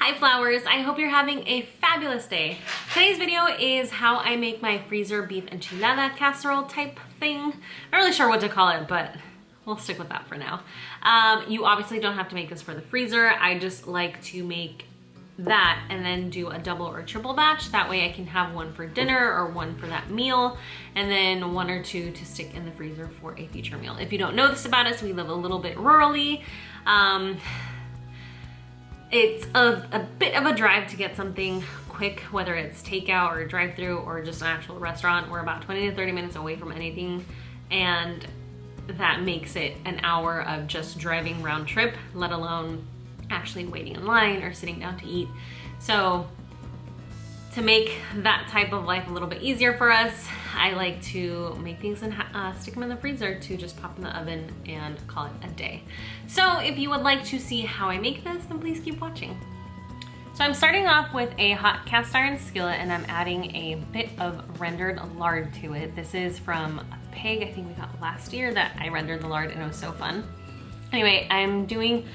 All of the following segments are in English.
Hi flowers, I hope you're having a fabulous day. Today's video is how I make my freezer beef enchilada casserole type thing. Not really sure what to call it, but we'll stick with that for now. You obviously don't have to make this for the freezer. I just like to make that and then do a double or triple batch. That way I can have one for dinner or one for that meal, and then one or two to stick in the freezer for a future meal. If you don't know this about us, we live a little bit rurally. It's a bit of a drive to get something quick, whether it's takeout or drive-through or just an actual restaurant. We're about 20 to 30 minutes away from anything, and that makes it an hour of just driving round trip, let alone actually waiting in line or sitting down to eat. So to make that type of life a little bit easier for us, I like to make things and stick them in the freezer to just pop in the oven and call it a day. So if you would like to see how I make this, then please keep watching. So I'm starting off with a hot cast iron skillet, and I'm adding a bit of rendered lard to it. This is from a pig I think we got last year that I rendered the lard, and it was so fun. Anyway, I'm doing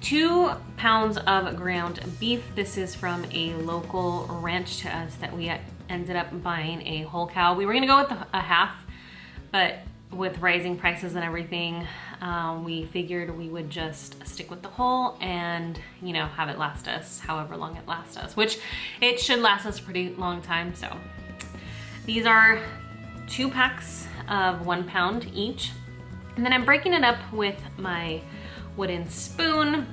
2 pounds of ground beef. This is from a local ranch to us that we ended up buying a whole cow. We were gonna go with a half, but with rising prices and everything, we figured we would just stick with the whole and, you know, have it last us however long it lasts us, which it should last us a pretty long time. So these are 2 packs of 1 pound each. And then I'm breaking it up with my wooden spoon.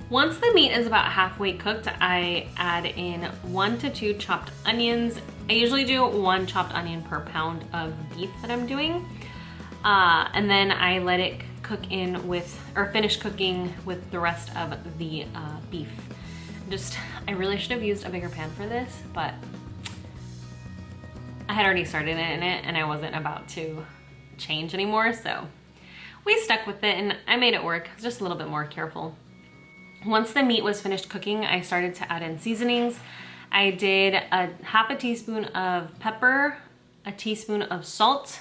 Once the meat is about halfway cooked, I add in 1 to 2 chopped onions. I usually do 1 chopped onion per pound of beef that I'm doing. And then I let it cook in with, or finish cooking with the rest of the beef. I really should have used a bigger pan for this, but I had already started in it and I wasn't about to change anymore, so we stuck with it and I made it work. I was just a little bit more careful. Once the meat was finished cooking, I started to add in seasonings. I did a half a teaspoon of pepper, a teaspoon of salt,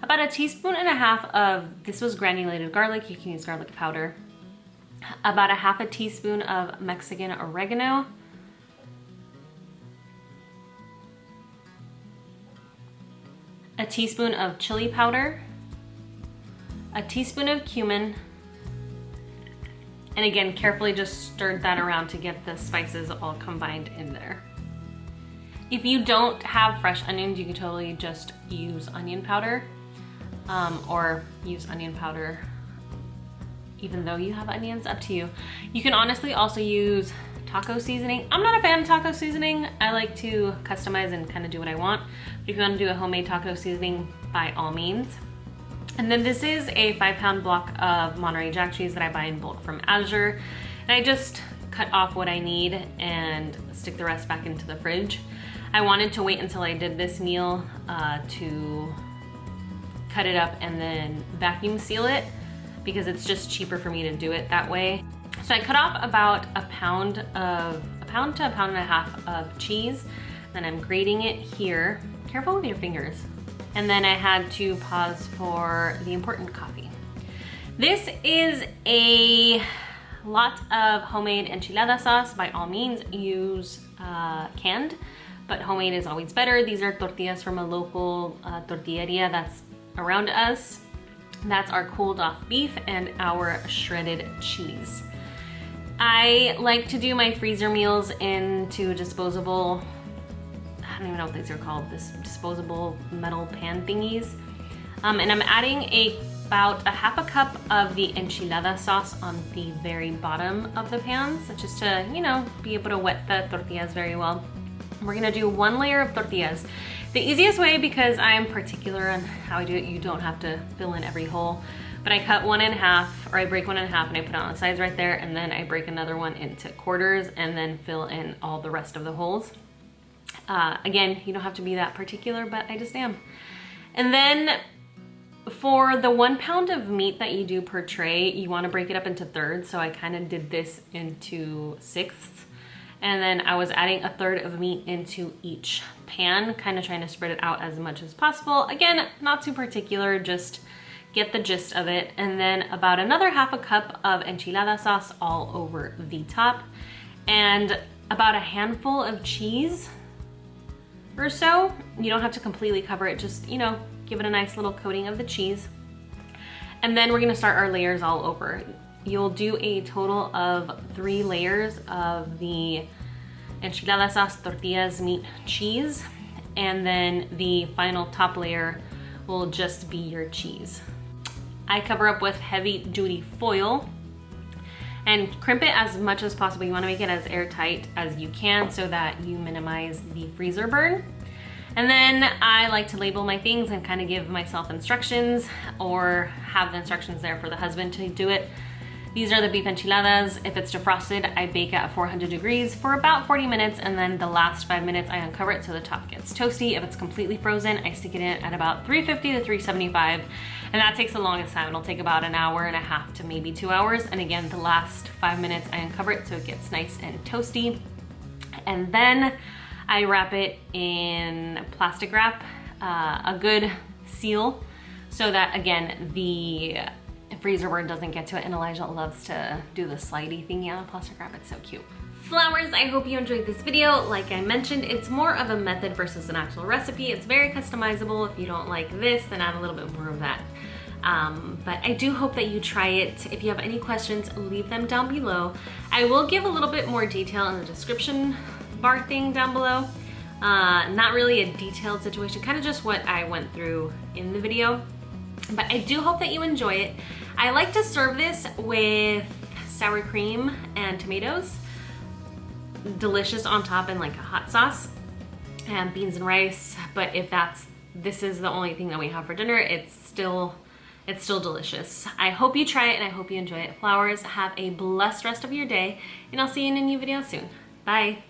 about a teaspoon and a half of, this was granulated garlic, you can use garlic powder, about a half a teaspoon of Mexican oregano, a teaspoon of chili powder, a teaspoon of cumin, and again, carefully just stirred that around to get the spices all combined in there. If you don't have fresh onions, you can totally just use onion powder, or use onion powder even though you have onions, up to you. You can honestly also use taco seasoning. I'm not a fan of taco seasoning. I like to customize and kind of do what I want. But if you want to do a homemade taco seasoning, by all means. And then this is a 5 pound block of Monterey Jack cheese that I buy in bulk from Azure. And I just cut off what I need and stick the rest back into the fridge. I wanted to wait until I did this meal to cut it up and then vacuum seal it, because it's just cheaper for me to do it that way. So I cut off about a pound to a pound and a half of cheese. Then I'm grating it here. Careful with your fingers. And then I had to pause for the important coffee. This is a lot of homemade enchilada sauce. By all means, use canned, but homemade is always better. These are tortillas from a local tortilleria that's around us. That's our cooled off beef and our shredded cheese. I like to do my freezer meals into disposable, I don't even know what these are called, this disposable metal pan thingies. And I'm adding about a half a cup of the enchilada sauce on the very bottom of the pans, just to, you know, be able to wet the tortillas very well. We're gonna do 1 layer of tortillas. The easiest way, because I'm particular on how I do it, you don't have to fill in every hole, but I cut 1 in half, or I break 1 in half and I put it on the sides right there, and then I break another one into quarters and then fill in all the rest of the holes. Again, you don't have to be that particular, but I just am. And then for the 1 pound of meat that you do per tray, you want to break it up into thirds. So I kind of did this into sixths. And then I was adding a third of meat into each pan, kind of trying to spread it out as much as possible. Again, not too particular, just get the gist of it. And then about another half a cup of enchilada sauce all over the top. and about a handful of cheese or so. You don't have to completely cover it, just, you know, give it a nice little coating of the cheese. And then we're gonna start our layers all over. You'll do a total of 3 layers of the enchilada sauce, tortillas, meat, cheese, and then the final top layer will just be your cheese. I cover up with heavy duty foil and crimp it as much as possible. You wanna make it as airtight as you can so that you minimize the freezer burn. And then I like to label my things and kind of give myself instructions, or have the instructions there for the husband to do it. These are the beef enchiladas. If it's defrosted, I bake at 400 degrees for about 40 minutes, and then the last 5 minutes I uncover it so the top gets toasty. If it's completely frozen, I stick it in at about 350 to 375, and that takes the longest time. It'll take about an hour and a half to maybe 2 hours. And again, the last 5 minutes I uncover it so it gets nice and toasty. And then I wrap it in plastic wrap, a good seal, so that again, the freezer burn doesn't get to it. And Elijah loves to do the slidey thingy on a plastic wrap. It's so cute. Flowers, I hope you enjoyed this video. Like I mentioned, it's more of a method versus an actual recipe. It's very customizable. If you don't like this, then add a little bit more of that. But I do hope that you try it. If you have any questions, leave them down below. I will give a little bit more detail in the description bar thing down below. Not really a detailed situation, kind of just what I went through in the video. But I do hope that you enjoy it. I like to serve this with sour cream and tomatoes. Delicious on top in like a hot sauce, and beans and rice. But if this is the only thing that we have for dinner, it's still delicious. I hope you try it and I hope you enjoy it. Flowers, have a blessed rest of your day, and I'll see you in a new video soon. Bye.